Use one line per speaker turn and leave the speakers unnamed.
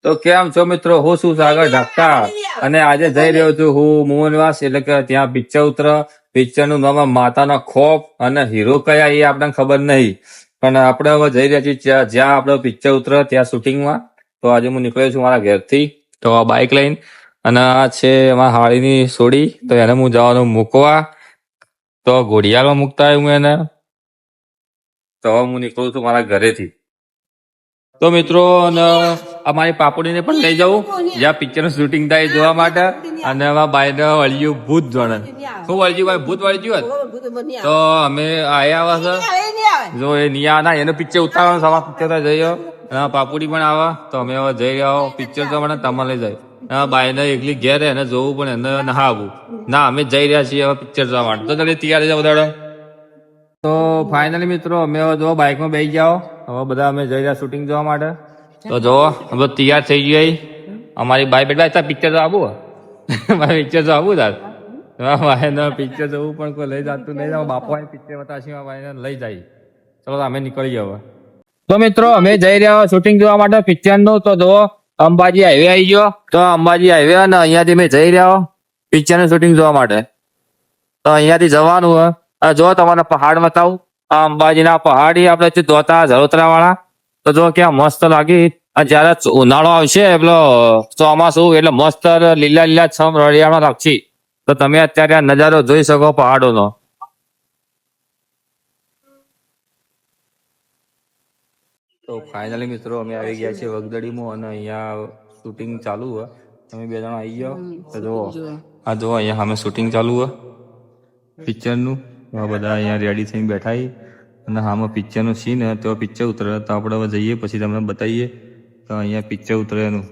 તો કેમ છો મિત્રો? હું છું સાગર ઢાકા અને આજે જઈ રહ્યો છું હું મોહનવાસ એટલે કે ત્યાં પિક્ચર ઉતર. પિક્ચર નું નામ માતાનો ખોફ અને હીરો કયા એ આપણને ખબર નહીં, પણ આપણે હવે જઈ રહ્યા છીએ જ્યાં આપણે પિક્ચર ઉતરે ત્યાં શૂટિંગમાં. તો આજે હું નીકળ્યો છું મારા ઘરથી, તો આ બાઇક લઈને, અને આ છે અમારા હાળીની સોડી, તો એને હું જવાનું મૂકવા. તો ઘોડિયાળમાં મૂકતા આવ્યું હું એને. તો હવે હું નીકળું છું મારા ઘરેથી. તો મિત્રો અમારી પાપડીને પણ લઈ જાઉં જ્યાં પિક્ચર નું શૂટિંગ થાય એ જોવા માટે. અને એમાં બાઈને વળ્યું ભૂત જોડે. શું વળગ્યું ભાઈ? ભૂત વળગ્યું હોત તો અમે આયા આવે છે. જો એ નિયા ના એનું પિક્ચર ઉતારવાનું સવા પિક્ચર જઈએ. અને પાપુડી પણ આવે. તો અમે હવે જઈ રહ્યા પિક્ચર જોવા માટે. તમે લઈ જાય બાઈને એકલી ઘેર એને જોવું પણ એને ના આવવું ના. અમે જઈ રહ્યા છીએ હવે પિક્ચર જોવા માટે. તો તમે તૈયાર જાવ દાડો. તો ફાઇનલી મિત્રો અમે હવે જો બાઇકમાં બેસી જાઓ. હવે બધા અમે જઈ રહ્યા શૂટિંગ જોવા માટે. તો જો હવે તૈયાર થઈ ગઈ અમારી બાઈ. બેટા પિક્ચર તો આવું મારે પિક્ચર તો આવું તાર ભાઈને પિક્ચર જવું પણ કોઈ લઈ જતું નહીં. બાપો પિક્ચર બતાવશે ભાઈને લઈ જાય. ચલો અમે નીકળી હવે. તો મિત્રો અમે જઈ રહ્યા શૂટિંગ જોવા માટે પિક્ચર નું. તો જો અંબાજી હાઈવે આવી ગયો. તો અંબાજી હાઈવે અને અહીંયાથી અમે જઈ રહ્યા પિક્ચર નું શૂટિંગ જોવા માટે. તો અહીંયાથી જવાનું હોય. જો તમારે પહાડ બતાવું. આ અંબાજીના પહાડી આપણે ધોતા ઝરોતરા વાળા. તો જો ક્યાં મસ્ત લાગી. જયારે ઉનાળો આવશે પેલો ચોમાસું એટલે મસ્ત લીલા લીલા છમ રળિયામાં લાગશે. તો તમે અત્યારે આ નજારો જોઈ શકો પહાડોનો. તો ફાઇનલી મિત્રો અમે આવી ગયા છીએ વગદડીમાં અને અહીંયા શૂટિંગ ચાલુ હોય. તમે બે જણા આવી જાઓ. તો જુઓ આ જુઓ અહીંયા અમે શૂટિંગ ચાલુ હોય પિક્ચરનું. બધા અહીંયા રેડી થઈને બેઠા. અને આમાં પિક્ચરનું સીન તો પિક્ચર ઉતરે. તો આપણે હવે જઈએ પછી તમને બતાવીએ તો અહીંયા પિક્ચર ઉતરે એનું.